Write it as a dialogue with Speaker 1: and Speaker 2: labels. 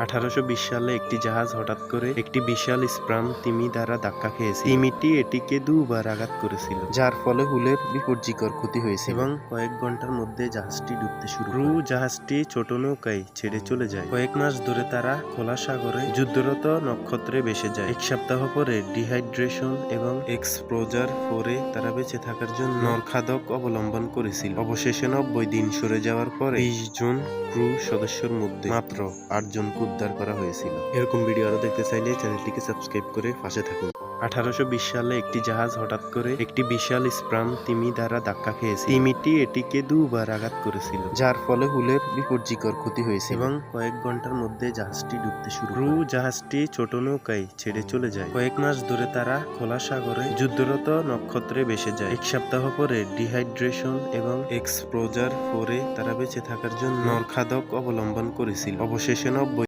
Speaker 1: 1820 সালে একটি জাহাজ হঠাৎ করে একটি বিশাল স্পার্ম তিমি দ্বারা ধাক্কা খেয়েছে। তিমিটি এটিকে দুবার আঘাত করেছিল, যার ফলে হুলের বিপর্যয়কর ক্ষতি হয়েছে এবং কয়েক ঘন্টার মধ্যে জাহাজটি ডুবতে শুরু করে। জাহাজটি ছোট নৌকায় ছেড়ে চলে যায়। কয়েক মাস ধরে তারা খোলা সাগরে যুদ্ধরত নক্ষত্রে ভেসে যায়। এক সপ্তাহ পরে ডিহাইড্রেশন এবং এক্সপোজার পরে তারা বেঁচে থাকার জন্য নরখাদক অবলম্বন করেছিল। অবশেষে 90 দিন সরে যাওয়ার পরে 20 জন ক্রু সদস্যের মধ্যে মাত্র 8 জনকে উদ্ধার করা হয়েছিল। এরকম ভিডিও আরো দেখতে চাইলে চ্যানেলটিকে সাবস্ক্রাইব করে পাশে থাকুন। 1820 সালে একটি জাহাজ হঠাৎ করে একটি বিশাল স্পার্ম তিমি দ্বারা ধাক্কা খেয়েছে। তিমিটি এটিকে দুবার আঘাত করেছিল, যার ফলে হুলের বিপর্যয়কর ক্ষতি হয়েছে এবং কয়েক ঘন্টার মধ্যে জাহাজটি ডুবতে শুরু করে। জাহাজটি ছোট নৌকায় ছেড়ে চলে যায়। কয়েক মাস ধরে তারা খোলা সাগরে যুদ্ধরত নক্ষত্রে ভেসে যায়। এক সপ্তাহ পরে ডিহাইড্রেশন এবং এক্সপোজার পরে তারা বেঁচে থাকার জন্য নরখাদক অবলম্বন করেছিল। অবশেষে 90